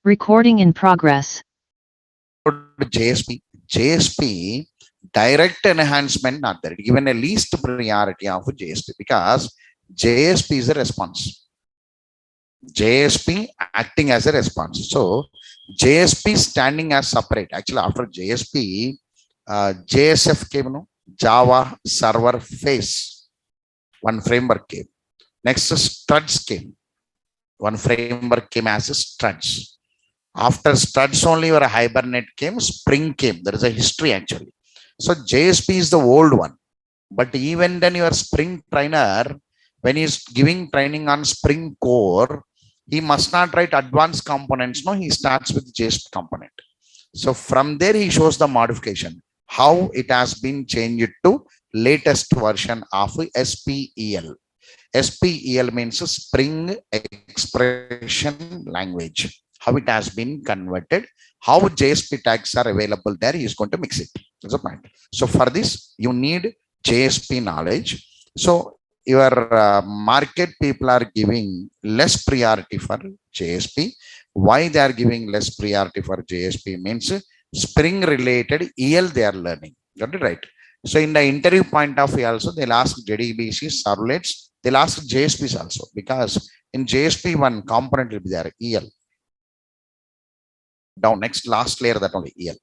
Recording in progress. JSP direct enhancement not there. Given a least priority of JSP because JSP is a response. JSP acting as a response. So JSP standing as separate. Actually, after JSP, JSF came, no? Java Server Face. One framework came. Next, struts came. One framework came as struts. After struts only your Hibernate came, Spring came. There is a history actually. So JSP is the old one. But even then your Spring trainer, when he is giving training on Spring core, he must not write advanced components. No, he starts with JSP component. So from there he shows the modification, how it has been changed to latest version of SPEL. SPEL means Spring Expression Language. How it has been converted, how JSP tags are available there, he is going to mix it. That's the point. So for this, you need JSP knowledge. So your market people are giving less priority for JSP. Why they are giving less priority for JSP means Spring related EL they are learning. Got it right? So in the interview point of view also, they'll ask JDBC, Servlets, they'll ask JSPs also because in JSP one component will be there, EL. Down next last layer that only EL.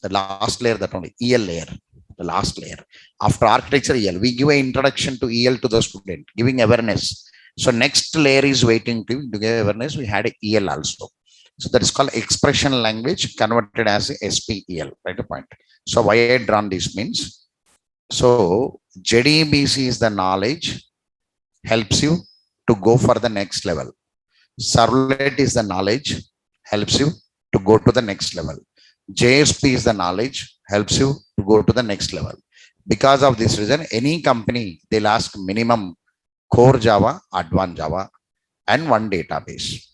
The last layer that only EL layer. The last layer. After architecture EL, we give an introduction to EL to the student, giving awareness. So next layer is waiting to give awareness. We had EL also. So that is called expression language converted as SPEL. Right a point. So why I drawn this means. So JDBC is the knowledge, helps you to go for the next level. Servlet is the knowledge, helps you to go to the next level. JSP is the knowledge, helps you to go to the next level. Because of this reason, any company, they'll ask minimum core Java, advanced Java, and one database.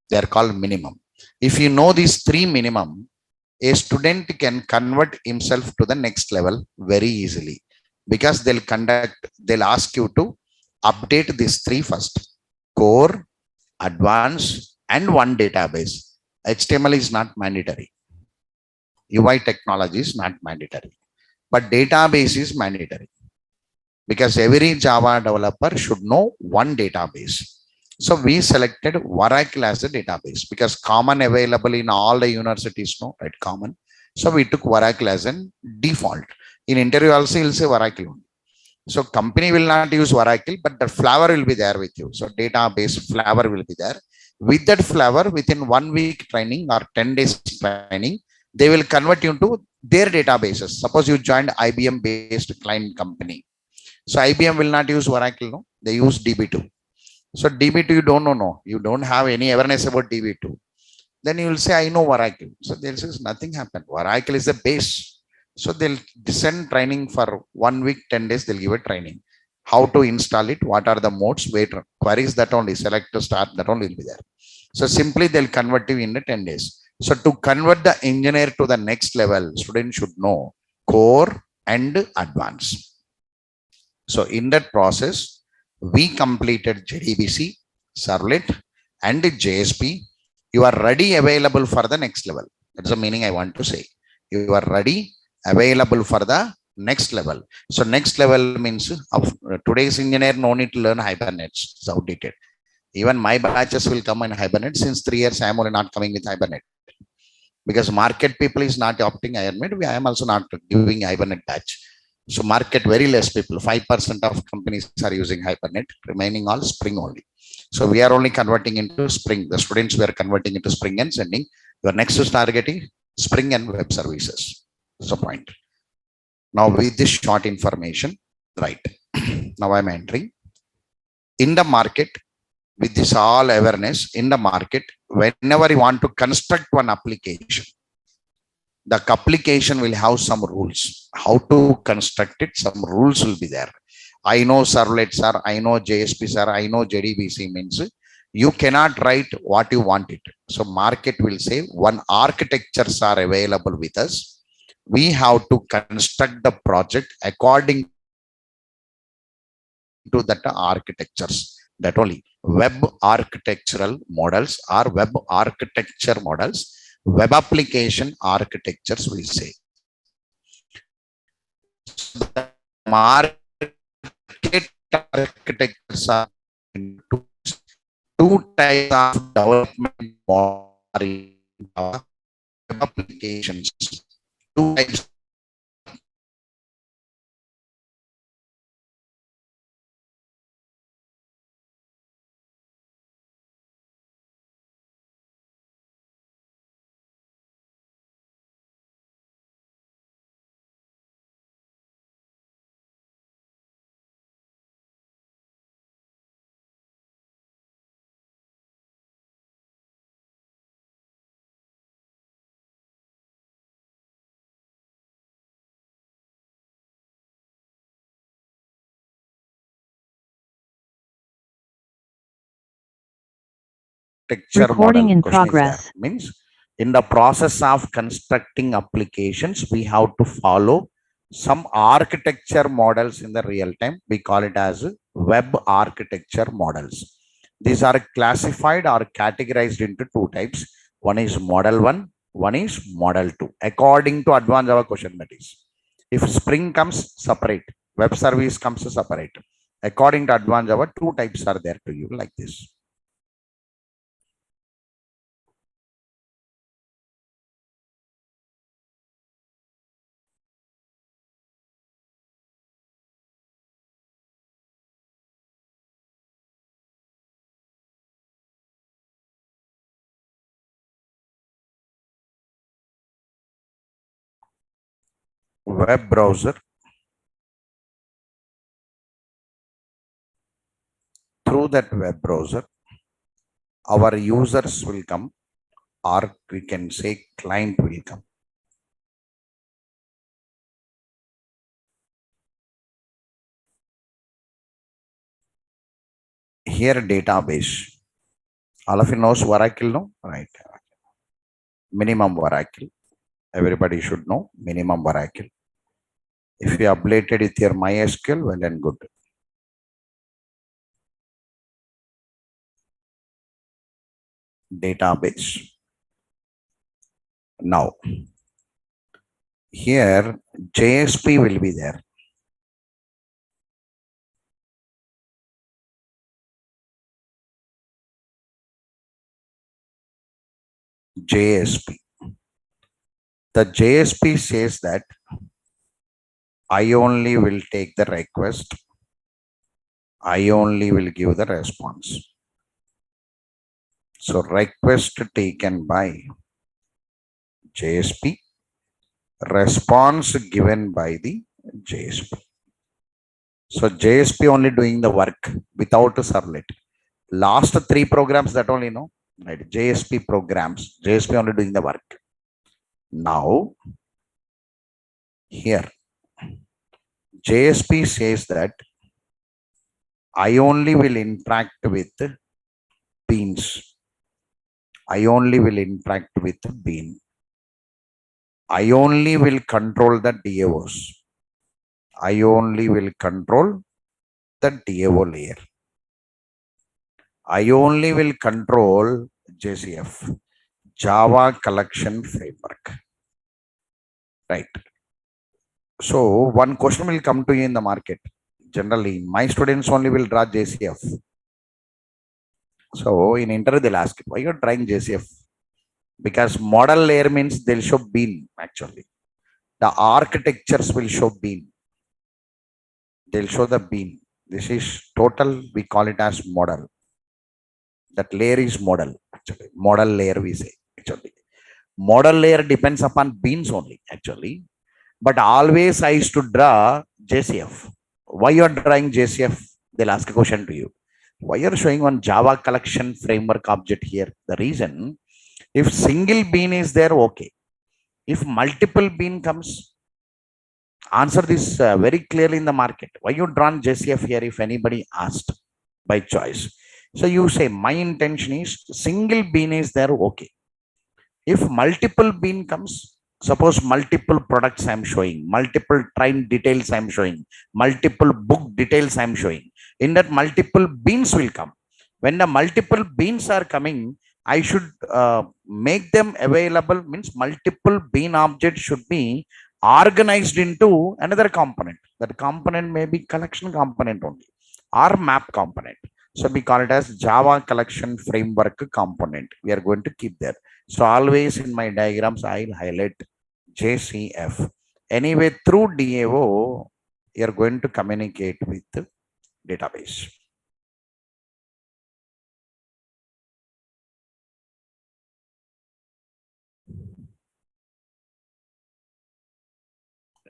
They are called minimum. If you know these three minimum, a student can convert himself to the next level very easily. Because they'll ask you to update these three first. Core, advanced, and one database. HTML is not mandatory. UI technology is not mandatory. But database is mandatory. Because every Java developer should know one database. So we selected Oracle as a database because common available in all the universities, no, right? Common. So we took Oracle as a default. In interview also, you'll say Oracle only. So company will not use Oracle, but the flavor will be there with you. So database flavor will be there. With that flavor, within 1 week training or 10 days training, they will convert you into their databases. Suppose you joined IBM based client company. So IBM will not use Oracle, no? They use DB2. So DB2 you don't know, no. You don't have any awareness about DB2. Then you will say, I know Oracle. So they'll say nothing happened. Oracle is the base. So they'll send training for 1 week, 10 days, they'll give a training. How to install it, what are the modes, wait, queries that only, select to start, that only will be there. So simply they'll convert you in the 10 days. So to convert the engineer to the next level, student should know core and advanced. So in that process, we completed JDBC, Servlet, and JSP. You are ready, available for the next level. That's the meaning I want to say. You are ready, available for the next level. So next level means of today's engineer no need to learn Hibernate. It's outdated. Even my batches will come in Hibernate. Since 3 years, I am only not coming with Hibernate. Because market people is not opting Hibernate. I am also not giving Hibernate batch. So market very less people. 5% of companies are using Hibernate. Remaining all Spring only. So we are only converting into Spring. The students were converting into Spring and sending. Your next is targeting Spring and web services. That's the point. Now with this short information, right. Now I'm entering in the market. With this all awareness in the market, whenever you want to construct one application, the application will have some rules. How to construct it, some rules will be there. I know servlets are, I know JSPs are, I know JDBC means you cannot write what you want it. So market will say one architectures are available with us. We have to construct the project according to that architectures. that only web architectural models or web architecture models, web application architectures we say. So the market architectures are into two types of development model web applications. Two types. Recording Model in question is progress. there means in the process of constructing applications we have to follow some architecture models in the real time. We call it as web architecture models. These are classified or categorized into two types. One is model 1, one is model 2 according to advanced Java question. That is, if Spring comes separate, web service comes separate. According to advanced Java, two types are there to you like this. Web browser, through that web browser our users will come, or we can say client will come. Here database, all of you knows Oracle, no? Right? Minimum Oracle, everybody should know minimum Oracle. If you updated with your MySQL, well and good. Database. Now here JSP will be there. JSP. The JSP says that I only will take the request, I only will give the response. So request taken by JSP, response given by the JSP. So JSP only doing the work without a servlet. Last three programs that only know, right? JSP programs, JSP only doing the work. Now here JSP says that I only will interact with beans. I only will interact with bean. I only will control the DAOs. I only will control the DAO layer. I only will control JCF, Java Collection Framework. Right. So one question will come to you in the market. Generally, my students only will draw JCF. So in interview, they'll ask, why you're trying JCF? Because model layer means they'll show bean actually. The architectures will show bean. They'll show the bean. This is total, we call it as model. That layer is model actually. Model layer we say actually. Model layer depends upon beans only actually. But always I used to draw JCF. Why you are drawing JCF? They'll ask a question to you. Why you are showing one Java collection framework object here? The reason, if single bean is there, okay. If multiple bean comes, answer this very clearly in the market. Why you drawn JCF here if anybody asked by choice? So you say my intention is single bean is there, okay. If multiple bean comes, suppose multiple products I'm showing, multiple train details I'm showing, multiple book details I'm showing. In that multiple beans will come. When the multiple beans are coming, I should make them available, means multiple bean objects should be organized into another component. That component may be collection component only or map component. So we call it as Java collection framework component. We are going to keep there. So always in my diagrams, I'll highlight JCF. Anyway, through DAO, you are going to communicate with the database.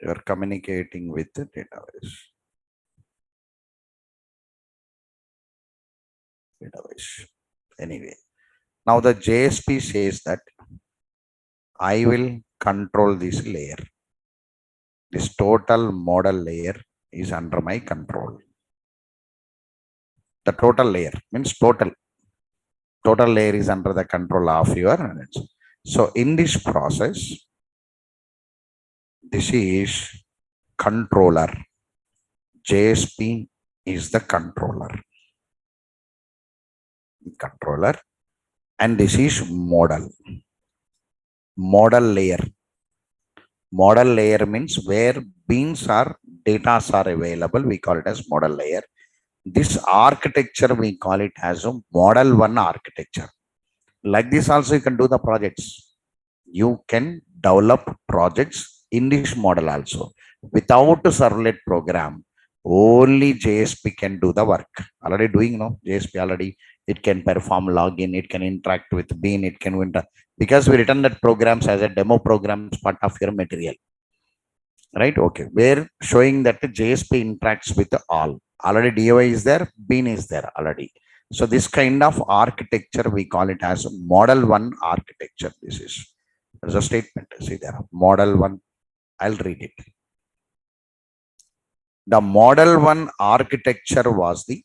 You are communicating with the database. Anyway, now the JSP says that I will control this layer. This total model layer is under my control. The total layer means total layer is under the control of your. So in this process, this is controller. JSP is the controller, and this is model layer. Model layer means where beans are, data are available. We call it as model layer. This architecture, we call it as a model 1 architecture. Like this also you can do the projects. You can develop projects in this model also. Without a servlet program, only JSP can do the work. Already doing, no? JSP already, it can perform login, it can interact with bean, it can win, because we written that programs as a demo programs part of your material. Right? Okay. We're showing that the JSP interacts with all. Already DOI is there, bean is there already. So this kind of architecture, we call it as model 1 architecture. This is, there's a statement. See there, model 1. I'll read it. The model 1 architecture was the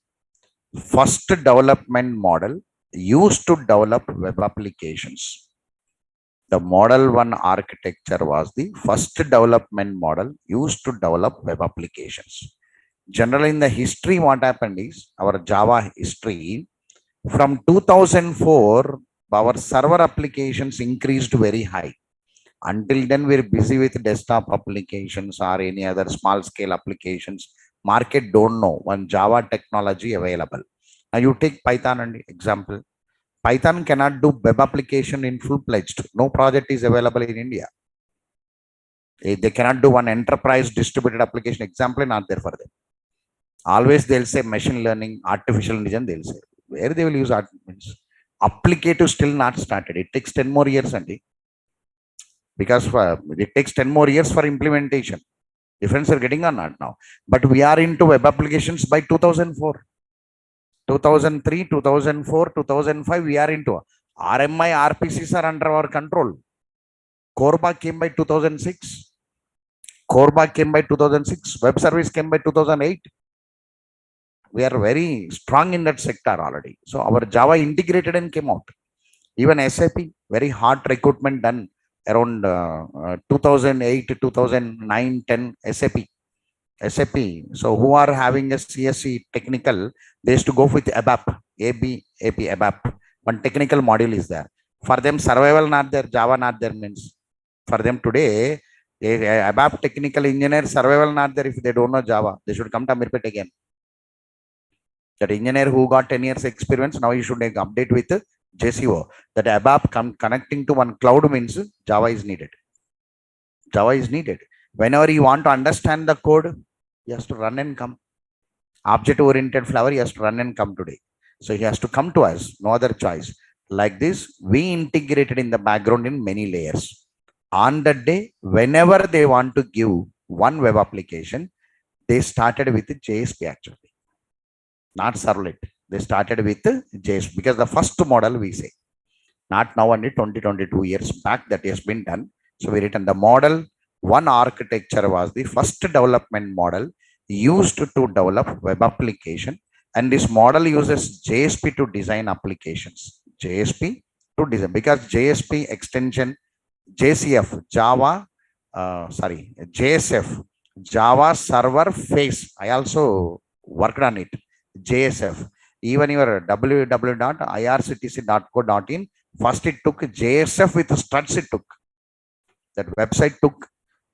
first development model used to develop web applications. The model 1 architecture was the first development model used to develop web applications. Generally, in the history, what happened is, our Java history, from 2004, our server applications increased very high. Until then, we're busy with desktop applications or any other small scale applications. Market don't know one Java technology available. Now you take Python and example. Python cannot do web application in full-fledged. No project is available in India. They cannot do one enterprise distributed application. Example not there for them. Always they'll say machine learning, artificial intelligence. They'll say where they will use applicative still not started. It takes 10 more years only. Because it takes 10 more years for implementation. Difference are getting or not now. But we are into web applications by 2004. 2003, 2004, 2005, we are into RMI, RPCs are under our control. Corba came by 2006. Corba came by 2006. Web service came by 2008. We are very strong in that sector already. So our Java integrated and came out. Even SAP, very hard recruitment done around 2008, 2009, 10 SAP. So who are having a CSC technical, they used to go with ABAP, ABAP. One technical module is there. For them, survival not there, Java not there means. For them today, ABAP technical engineer, survival not there if they don't know Java. They should come to Amirpet again. That engineer who got 10 years experience, now you should make update with JCO. That ABAP connecting to one cloud means Java is needed. Java is needed. Whenever you want to understand the code, he has to run and come. Object-oriented flower, he has to run and come today. So he has to come to us, no other choice. Like this, we integrated in the background in many layers. On that day, whenever they want to give one web application, they started with JSP actually. Not servlet. They started with JSP because the first model we say. Not now only 22 years back that has been done. So we written the model 1 architecture was the first development model used to develop web application, and this model uses JSP to design applications. JSP to design, because JSP extension JCF JSF JavaServer Pages. I also worked on it. JSF. Even your www.irctc.co.in, first it took JSF with struts. It took that website took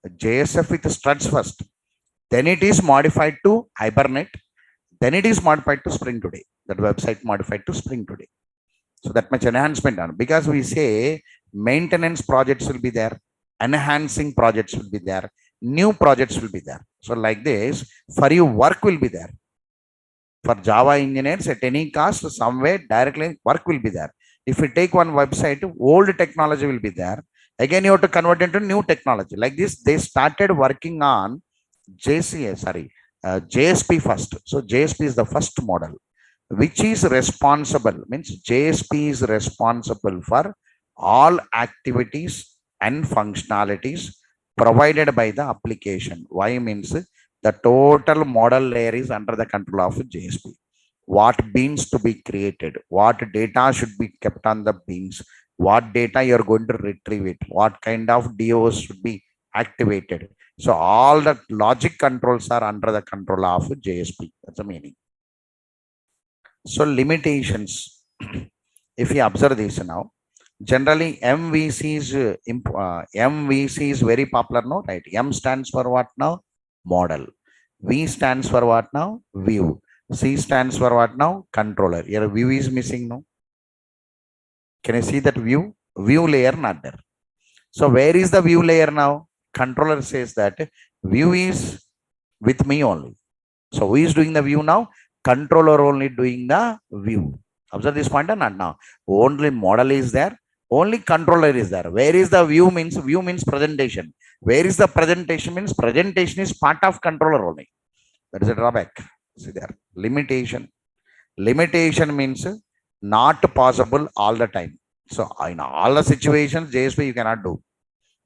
JSF with struts first. Then it is modified to Hibernate. Then it is modified to Spring today. That website modified to Spring today. So that much enhancement done, because we say maintenance projects will be there, enhancing projects will be there, new projects will be there. So like this, for you, work will be there. For Java engineers at any cost, somewhere directly work will be there. If you take one website, old technology will be there. Again, you have to convert into new technology. Like this, they started working on JSP first. So JSP is the first model, which is responsible, means JSP is responsible for all activities and functionalities provided by the application. Why means the total model layer is under the control of JSP. What beans to be created, what data should be kept on the beans, what data you're going to retrieve it, what kind of DOs should be activated. So all the logic controls are under the control of JSP. That's the meaning. So limitations, if you observe this now, generally MVC is very popular now, right? M stands for what now? Model. V stands for what now? View. C stands for what now? Controller. Here view is missing now. Can you see that view? View layer not there. So where is the view layer now? Controller says that view is with me only. So who is doing the view now? Controller only doing the view. Observe this point or not now? Only model is there. Only controller is there. Where is the view means? View means presentation. Where is the presentation means? Presentation is part of controller only. That is a drawback. See there. Limitation. Limitation means not possible all the time. So in all the situations, JSP you cannot do.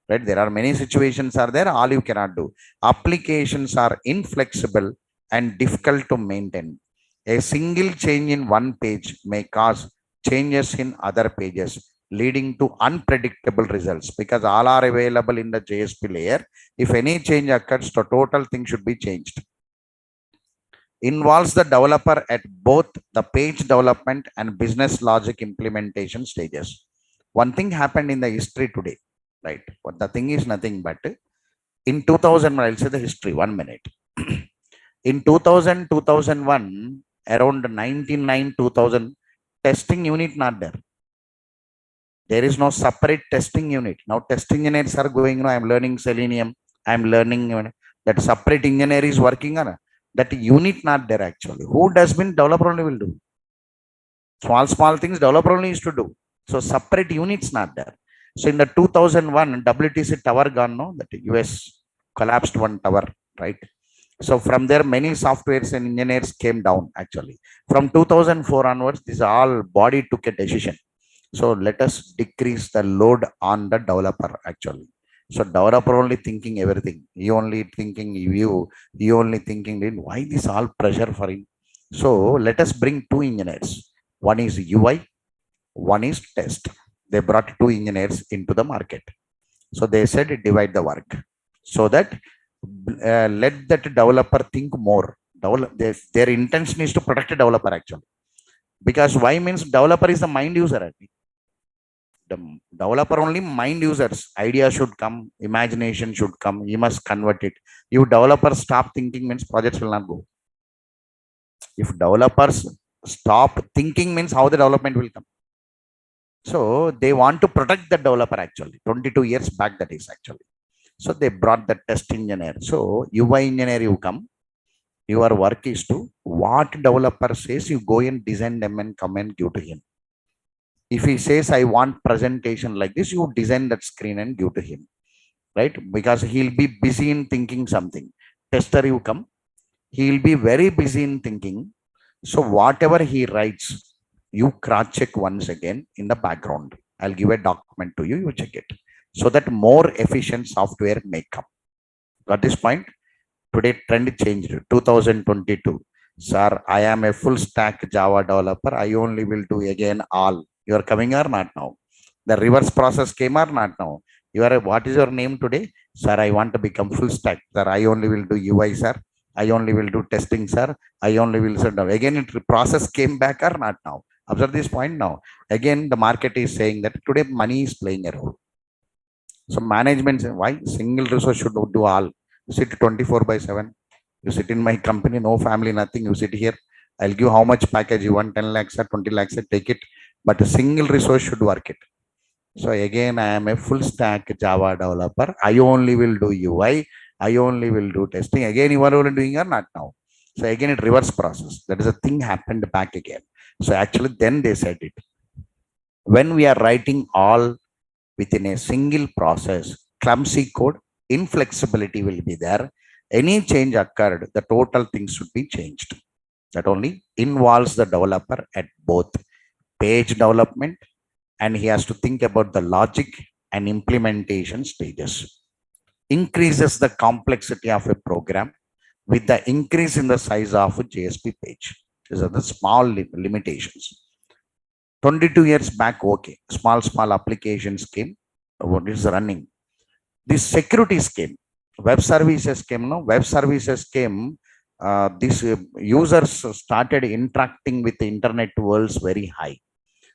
Right? There are many situations are there. All you cannot do. Applications are inflexible and difficult to maintain. A single change in one page may cause changes in other pages, leading to unpredictable results, because all are available in the JSP layer. If any change occurs, the total thing should be changed. Involves the developer at both the page development and business logic implementation stages. One thing happened in the history today, right? But the thing is nothing but in 2000, I'll say the history, 1 minute. In 2000, 2001, around 99, 2000, testing unit not there. There is no separate testing unit. Now testing engineers are going, I'm learning Selenium, I'm learning that separate engineer is working on that unit not there actually. Who does mean developer only will do. Small things developer only is to do. So separate units not there. So in the 2001 WTC tower gone, no, that US collapsed one tower, right? So from there, many softwares and engineers came down actually. From 2004 onwards, this all body took a decision. So let us decrease the load on the developer actually. So developer only thinking everything. He only thinking view. He only thinking why this all pressure for him. So let us bring two engineers. One is UI, one is test. They brought two engineers into the market. So they said divide the work so that let that developer think more. Their intention is to protect the developer actually. Because why means developer is the mind user. The developer only mind users. Idea should come, imagination should come. You must convert it. You developers stop thinking means projects will not go. If developers stop thinking means how the development will come. So they want to protect the developer actually. 22 years back that is actually. So they brought the test engineer. So UI engineer you come. Your work is to what developer says you go and design them and come and give to him. If he says I want presentation like this, you design that screen and give to him, right? Because he'll be busy in thinking something. Tester you come, he'll be very busy in thinking. So whatever he writes, you cross check once again in the background. I'll give a document to you, you check it. So that more efficient software may come. Got this point? Today trend changed. 2022. Sir, I am a full stack Java developer. I only will do again all. You are coming or not now? The reverse process came or not now? You are what is your name today? Sir, I want to become full stack. Sir, I only will do UI, sir. I only will do testing, sir. I only will send out. Again, it process came back or not now. Observe this point now. Again, the market is saying that today money is playing a role. So management say, why single resource should do all? Sit 24 by 7. You sit in my company, no family, nothing. You sit here. I'll give how much package you want, 10 lakhs or 20 lakhs, take it. But a single resource should work it. So again, I am a full stack Java developer. I only will do UI. I only will do testing. Again, you are only doing or not now. So again, it reverse process. That is a thing happened back again. So actually, then they said it. When we are writing all within a single process, clumsy code, inflexibility will be there. Any change occurred, the total thing should be changed. That only involves the developer at both page development, and he has to think about the logic and implementation stages. Increases the complexity of a program with the increase in the size of a JSP page. These are the small limitations. 22 years back, okay, small applications came. What is running? This securities came. Web services came. No, web services came. These users started interacting with the internet worlds very high.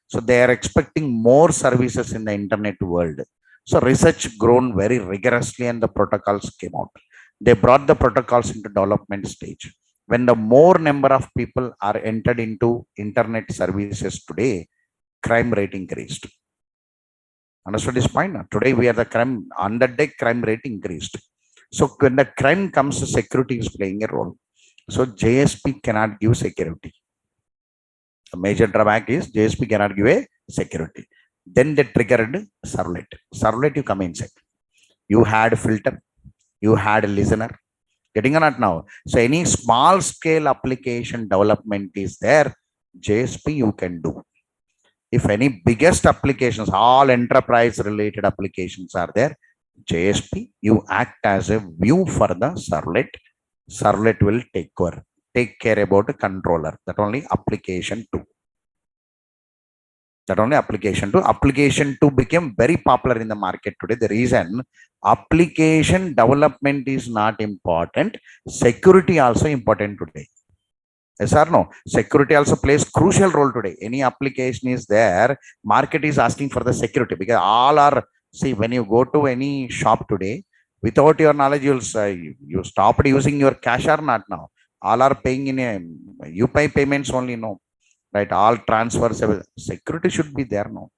So they are expecting more services in the internet world. So research grown very rigorously and the protocols came out. They brought the protocols into development stage. When the more number of people are entered into internet services today, crime rate increased. Understood this point? Today we are the crime, under day crime rate increased. So when the crime comes, security is playing a role. So JSP cannot give security. The major drawback is JSP cannot give a security. Then they triggered servlet. Servlet, you come inside. You had filter, you had listener. Getting or not now? So any small scale application development is there, JSP you can do. If any biggest applications, all enterprise related applications are there, JSP, you act as a view for the servlet. Servlet will take care about the controller. That only application 2. That only application 2. Application 2 became very popular in the market today. The reason application development is not important, security also important today. Yes or no? Security also plays crucial role today. Any application is there, market is asking for the security because all are, see, when you go to any shop today, without your knowledge, you'll say you stopped using your cash or not now. All are paying in a UPI payments only, no. Right? All transfers, security should be there, no.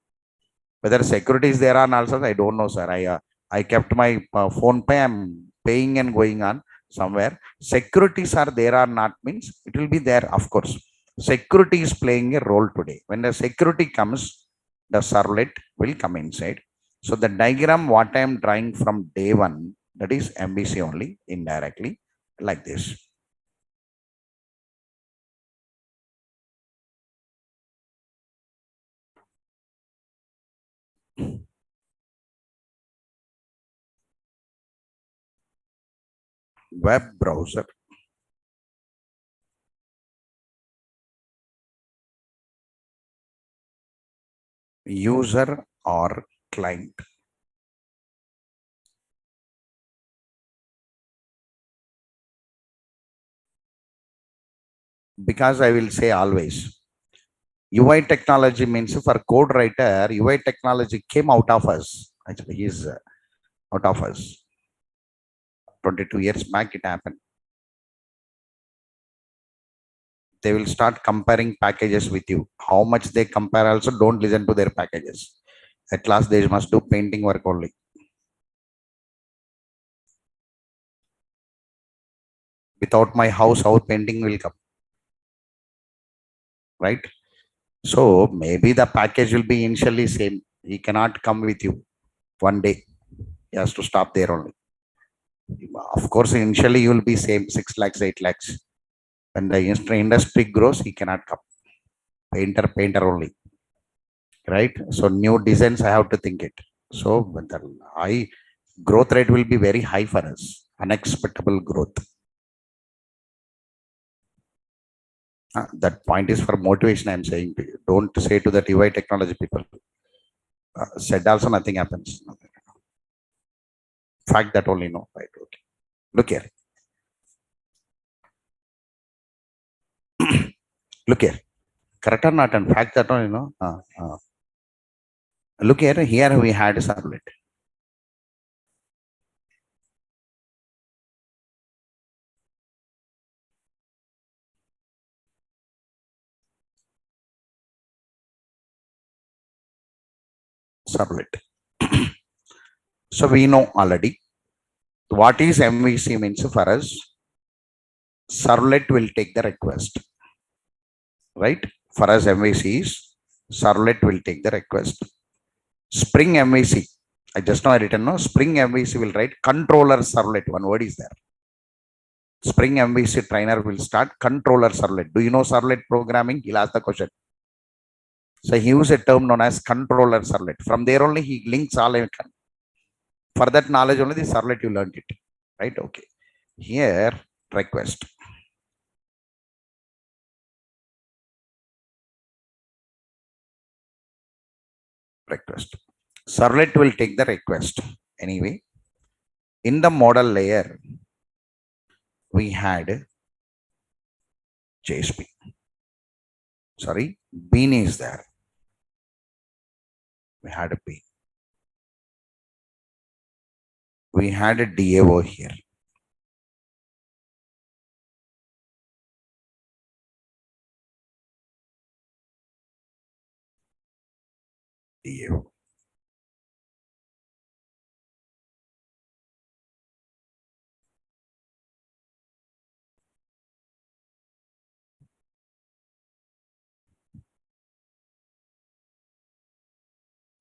Whether security is there or not, I don't know, sir. I kept my phone pay, I'm paying and going on somewhere. Securities are there or not means it will be there, of course. Security is playing a role today. When the security comes, the servlet will come inside. So the diagram what I am drawing from day one, that is MVC only indirectly like this. Web browser, user or client. Because I will say always, UI technology means for code writer, UI technology came out of us. Actually, he is out of us. 22 years back, it happened. They will start comparing packages with you. How much they compare also, don't listen to their packages. At last, they must do painting work only. Without my house, how painting will come? Right? So maybe the package will be initially same. He cannot come with you one day. He has to stop there only. Of course, initially you will be same 6 lakhs, 8 lakhs. When the industry grows, he cannot come. Painter only. Right? So new designs, I have to think it. So the high growth rate will be very high for us. Unexpectable growth. That point is for motivation. I'm saying to you. Don't say to the UI technology people. Said also nothing happens. Fact that only no. Right? Okay. Look here. Look here, correct or not? In fact, that one, look here. Here we had a servlet. Servlet. So we know already what is MVC means for us. Servlet will take the request, right? For us, MVC is servlet will take the request. Spring MVC, I just now written no. Spring MVC will write controller servlet. One word is there. Spring MVC trainer will start controller servlet. Do you know servlet programming? He'll ask the question. So he used a term known as controller servlet. From there only he links all. For that knowledge only the servlet you learned it, right? Okay. Here request. Request. Servlet will take the request. Anyway, in the model layer, we had JSP. Sorry, bean is there. We had a bean. We had a DAO here. DAO.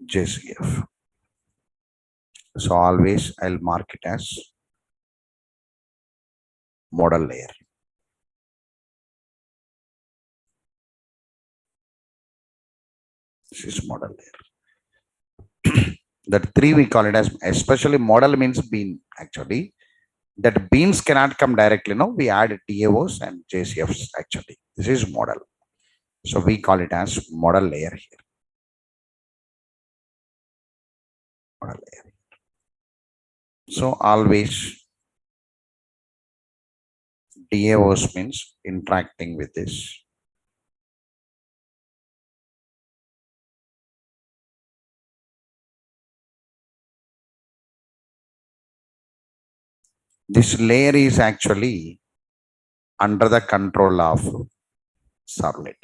JCF. So always I'll mark it as model layer. This is model layer. That three we call it as, especially model means bean actually. That beans cannot come directly. No, we add DAOs and JCFs actually. This is model. So we call it as model layer here. Model layer. So always DAOs means interacting with this. This layer is actually under the control of servlet.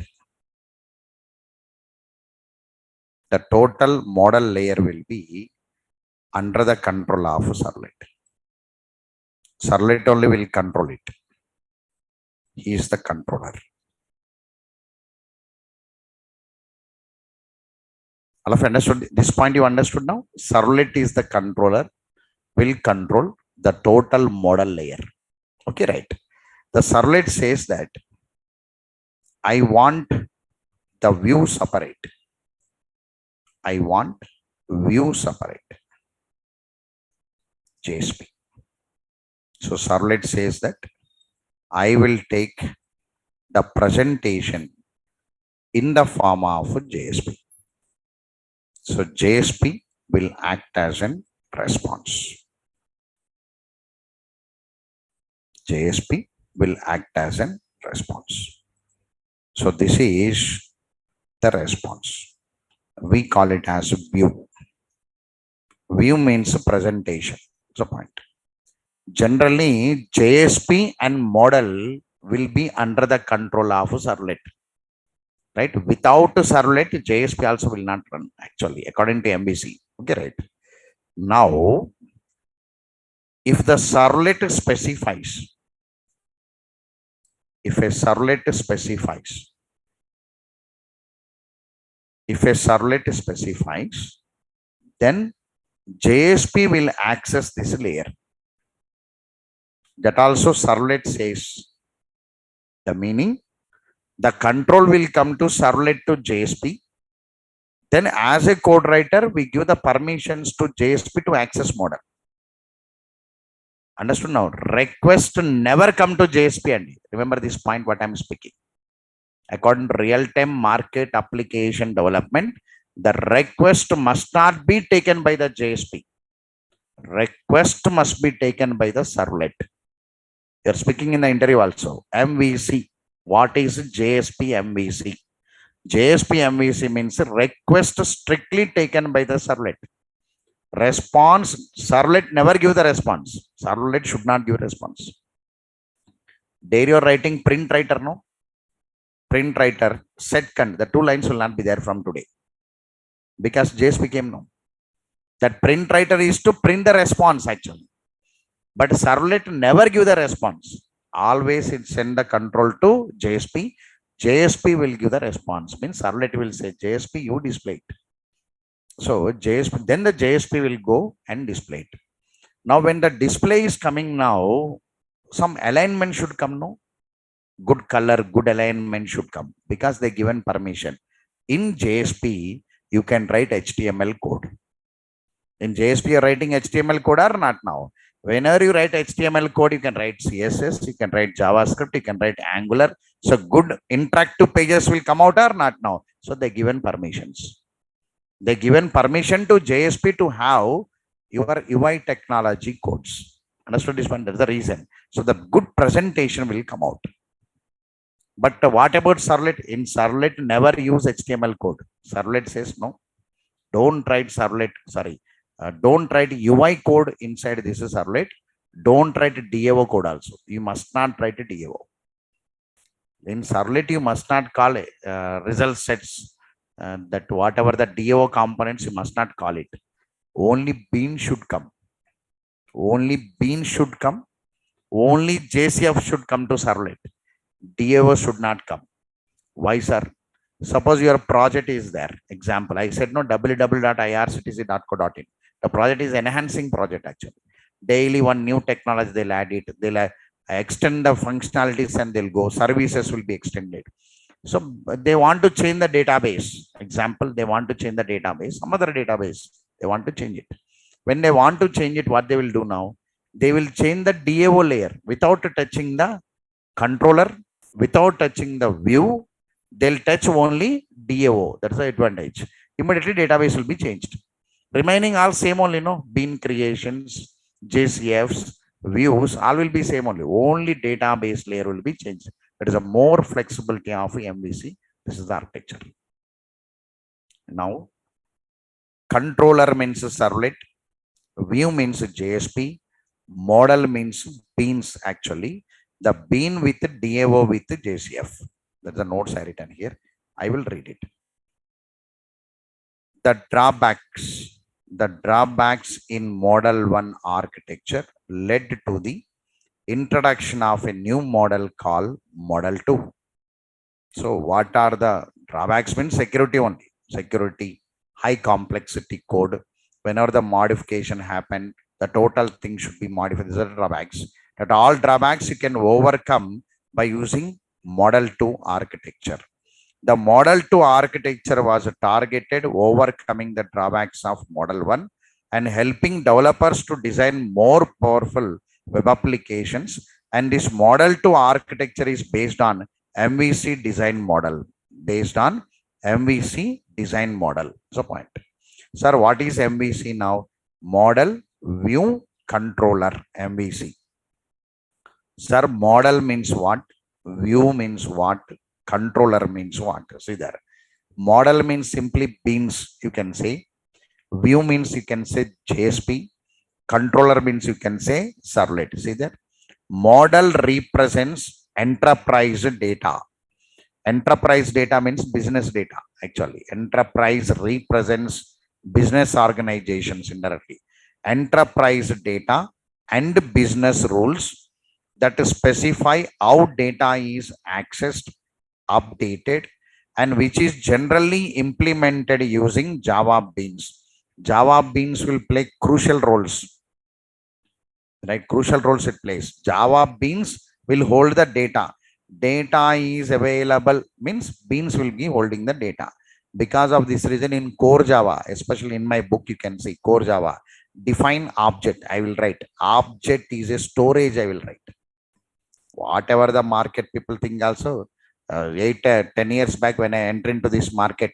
The total model layer will be under the control of servlet. Servlet only will control it. He is the controller. All of you understood this point? You understood now? Servlet is the controller, will control the total model layer. Okay, right? The servlet says that I want the view separate. I want view separate. JSP. So servlet says that I will take the presentation in the form of JSP. So JSP will act as a response. JSP will act as a response. So this is the response. We call it as view. View means presentation. That's the point. Generally, JSP and model will be under the control of servlet. Right? Without servlet, JSP also will not run actually, according to MVC. Okay, right? Now, if the servlet specifies, if a servlet specifies, then JSP will access this layer. That also servlet says. The meaning, the control will come to servlet to JSP. Then as a code writer, we give the permissions to JSP to access model. Understood now? Request never come to JSP. And remember this point what I'm speaking. According to real-time market application development, the request must not be taken by the JSP. Request must be taken by the servlet. You're speaking in the interview also. MVC. What is JSP MVC? JSP MVC means request strictly taken by the servlet. Response, servlet never give the response. Servlet should not give response. There you are writing print writer, no? Print writer, set con, the two lines will not be there from today. Because JSP came now. That print writer is to print the response actually. But servlet never give the response. Always it send the control to JSP. JSP will give the response. Means servlet will say, JSP, you display it. So JSP, then the JSP will go and display it. Now when the display is coming now, some alignment should come now. Good color, good alignment should come because they given permission. In JSP, you can write HTML code. In JSP, you're writing HTML code or not now? Whenever you write HTML code, you can write CSS, you can write JavaScript, you can write Angular. So good interactive pages will come out or not now? So they given permissions. They given permission to JSP to have your UI technology codes. Understood this one? That's the reason. So the good presentation will come out. But what about servlet? In servlet, never use HTML code. Servlet says no. Don't write servlet. Sorry. Don't write UI code inside this servlet. Don't write DAO code also. You must not write a DAO. In servlet, you must not call result sets. That whatever the DAO components, you must not call it. Only bean should come. Only bean should come. Only JCF should come to servlet. DAO should not come. Why, sir? Suppose your project is there. Example, I said no www.irctc.co.in. The project is enhancing project actually. Daily one new technology they'll add it. They'll extend the functionalities and they'll go. Services will be extended. So they want to change the database. Example, they want to change the database. Some other database. They want to change it. When they want to change it, what they will do now? They will change the DAO layer without touching the controller, without touching the view. They'll touch only DAO. That's the advantage. Immediately database will be changed. Remaining all same only, no? Bean creations, JCFs, views, all will be same only. Only database layer will be changed. That is a more flexibility of MVC. This is the architecture. Now, controller means servlet, view means JSP, model means beans actually. The bean with DAO with JCF. That's the notes I written here. I will read it. The drawbacks in Model 1 architecture led to the introduction of a new model called Model 2. So what are the drawbacks? Means security only. Security, high complexity code. Whenever the modification happen, the total thing should be modified. These are drawbacks. That all drawbacks you can overcome by using Model 2 architecture. The Model 2 architecture was targeted overcoming the drawbacks of Model 1 and helping developers to design more powerful web applications. And this Model 2 architecture is based on MVC design model. Based on MVC design model. So point. Sir, what is MVC now? Model View Controller, MVC. Sir, model means what? View means what? Controller means what? See there. Model means simply beans, you can say. View means you can say JSP. Controller means you can say servlet. See there. Model represents enterprise data. Enterprise data means business data actually. Enterprise represents business organizations indirectly. Enterprise data and business rules that specify how data is accessed, updated, and which is generally implemented using Java Beans. Java Beans will play crucial roles. Right? Crucial roles it plays. Java Beans will hold the data. Data is available means Beans will be holding the data. Because of this reason in core Java, especially in my book, you can see core Java, define object. I will write object is a storage. I will write. Whatever the market people think also, 10 years back when I entered into this market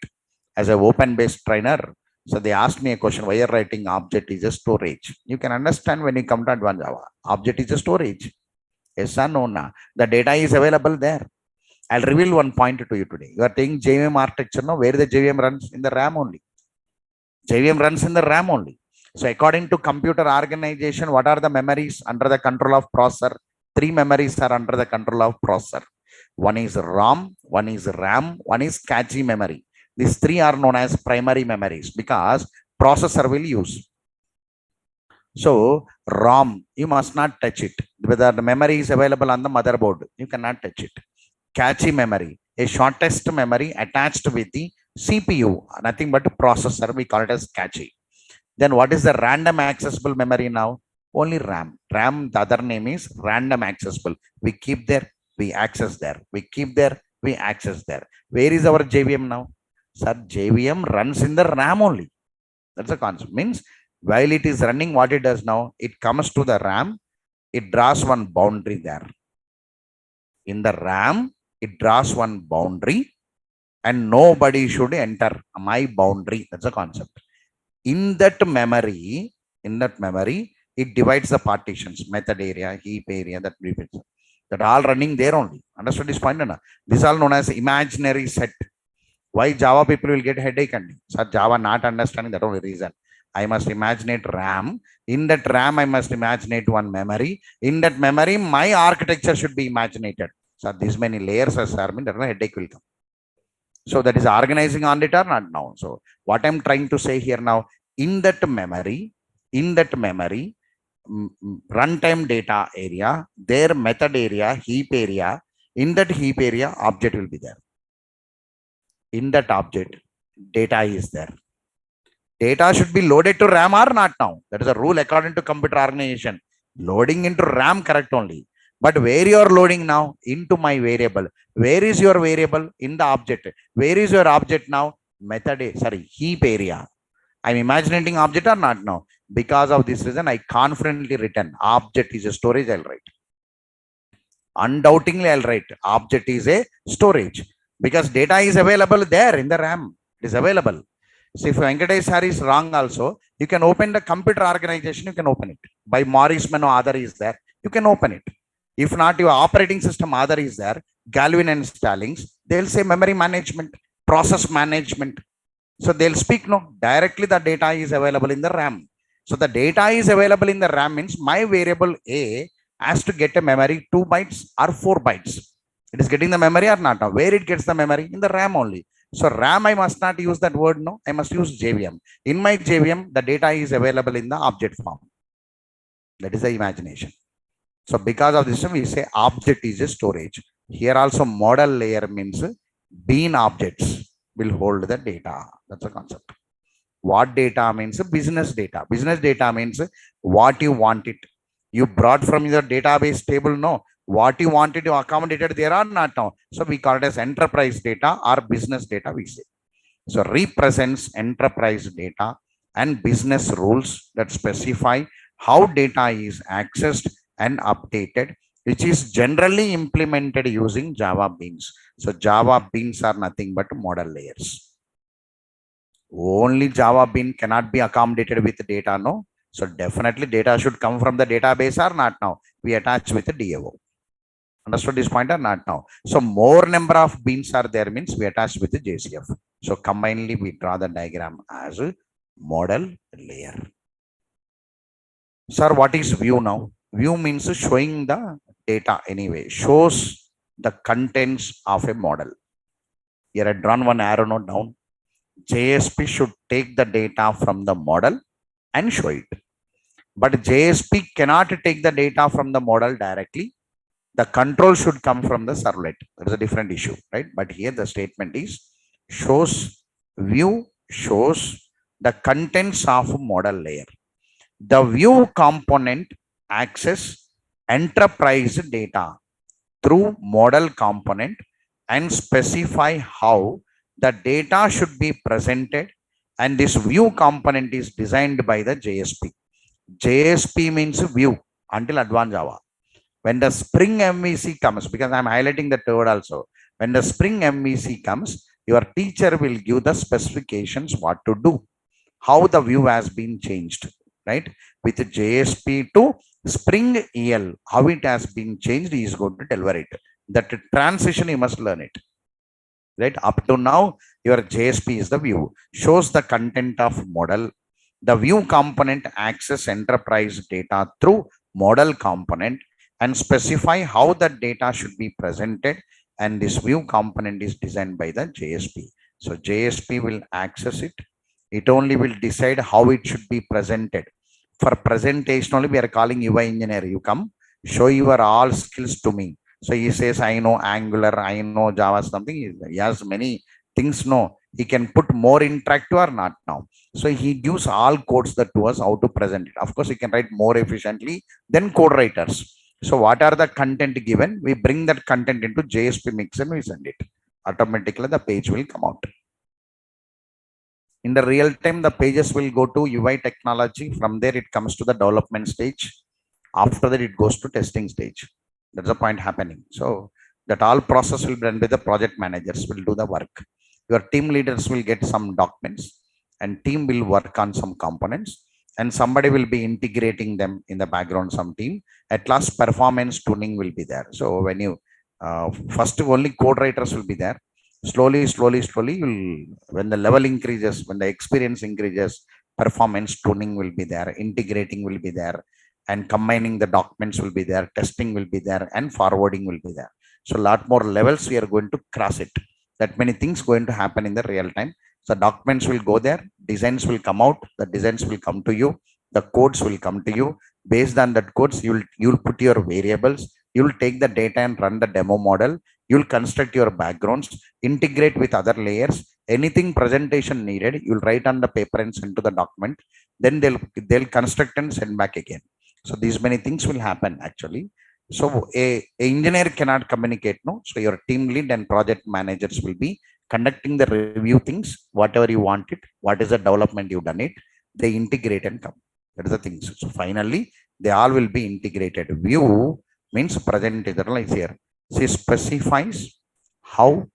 as an open-based trainer, so they asked me a question, why are you writing object is a storage? You can understand when you come to advanced Java, object is a storage. Yes or no? The data is available there. I'll reveal one point to you today. You are taking JVM architecture now, where the JVM runs in the RAM only. JVM runs in the RAM only. So according to computer organization, what are the memories under the control of processor? 3 memories are under the control of processor. One is ROM, one is RAM, one is cache memory. These 3 are known as primary memories because processor will use. So ROM, you must not touch it. Whether the memory is available on the motherboard, you cannot touch it. Cache memory, a shortest memory attached with the CPU, nothing but processor, we call it as cache. Then what is the random accessible memory now? Only RAM. RAM, the other name is random accessible. We keep there, we access there. We keep there, we access there. Where is our JVM now? Sir, JVM runs in the RAM only. That's the concept. Means while it is running, what it does now, it comes to the RAM, it draws one boundary there. In the RAM, it draws one boundary and nobody should enter my boundary. That's the concept. In that memory, it divides the partitions, method area, heap area, that all running there only. Understood this point? No? This is all known as imaginary set. Why Java people will get headache? And sir, Java not understanding, that only reason. I must imaginate RAM. In that RAM, I must imaginate one memory. In that memory, my architecture should be imaginated. So these many layers are serving, that headache will come. So that is organizing on it or not now. So what I'm trying to say here now, in that memory, runtime data area, their method area, heap area, in that heap area, object will be there. In that object, data is there. Data should be loaded to RAM or not now. That is a rule according to computer organization. Loading into RAM correct only. But where you are loading now? Into my variable. Where is your variable? In the object. Where is your object now? Method, heap area. I'm imagining object or not now? Because of this reason, I confidently written object is a storage, I'll write. Undoubtedly, I'll write object is a storage. Because data is available there in the RAM. It is available. So if Venkatesh sir is wrong also, you can open the computer organization, you can open it. By Morris Mano other is there, you can open it. If not, your operating system other is there, Galvin and Stallings, they'll say memory management, process management. So they'll speak, no, directly the data is available in the RAM. So the data is available in the RAM means my variable A has to get a memory 2 bytes or 4 bytes. It is getting the memory or not? Now, where it gets the memory? In the RAM only. So RAM, I must not use that word, no, I must use JVM. In my JVM, the data is available in the object form. That is the imagination. So because of this, we say object is a storage. Here also model layer means bean objects will hold the data. That's the concept. What data means? Business data. Business data means what you want it. You brought from your database table, no. What you wanted to accommodate there or not now. So we call it as enterprise data or business data, we say. So represents enterprise data and business rules that specify how data is accessed and updated, which is generally implemented using Java beans. So Java beans are nothing but model layers. Only Java bean cannot be accommodated with data, no. So definitely data should come from the database or not now. We attach with the DAO. Understood this point or not now? So more number of beans are there means we attach with the JCF. So combinedly we draw the diagram as a model layer. Sir, what is view now? View means showing the data anyway, shows the contents of a model. Here I drawn one arrow note down. JSP should take the data from the model and show it. But JSP cannot take the data from the model directly. The control should come from the servlet. That is a different issue, right? But here the statement is shows, view shows the contents of model layer. The view component access enterprise data through model component and specify how the data should be presented, and this view component is designed by the JSP. JSP means view until advanced Java. When the Spring MVC comes, because I'm highlighting the word also, when the Spring MVC comes, your teacher will give the specifications what to do, how the view has been changed, right? With JSP to Spring EL, how it has been changed, he is going to deliver it. That transition, you must learn it. Right? Up to now, your JSP is the view, shows the content of model. The view component access enterprise data through model component and specify how the data should be presented. And this view component is designed by the JSP. So JSP will access it. It only will decide how it should be presented. For presentation only, we are calling UI engineer. You come, show your all skills to me. So he says, I know Angular, I know Java, something. He has many things. No, he can put more interactive or not now. So he gives all codes that to us how to present it. Of course, he can write more efficiently than code writers. So what are the content given? We bring that content into JSP mix and we send it. Automatically, the page will come out. In the real time, the pages will go to UI technology. From there, it comes to the development stage. After that, it goes to testing stage. That's the point happening. So that all process will be done by the project managers will do the work. Your team leaders will get some documents and team will work on some components and somebody will be integrating them in the background, some team. At last, performance tuning will be there. So when you first only code writers will be there. Slowly, when the level increases, when the experience increases, performance tuning will be there, integrating will be there, and combining the documents will be there, testing will be there, and forwarding will be there. So a lot more levels we are going to cross it. That many things going to happen in the real time. So documents will go there, designs will come out, the designs will come to you, the codes will come to you. Based on that codes, you'll put your variables, you'll take the data and run the demo model, you'll construct your backgrounds, integrate with other layers. Anything presentation needed, you'll write on the paper and send to the document. Then they'll construct and send back again. So these many things will happen actually. So a engineer cannot communicate, no. So your team lead and project managers will be conducting the review things, whatever you want it, what is the development you've done it, they integrate and come. That is the thing. So finally, they all will be integrated. View means present is here. She specifies how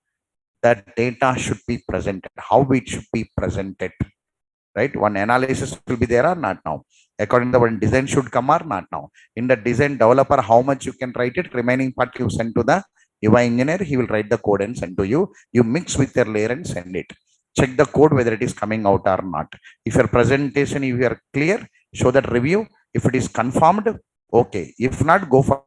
that data should be presented, how it should be presented. Right? One analysis will be there or not now. According to the one design should come or not now. In the design developer, how much you can write it, remaining part you send to the UI engineer, he will write the code and send to you. You mix with your layer and send it. Check the code whether it is coming out or not. If your presentation, if you are clear, show that review. If it is confirmed, okay. If not, go for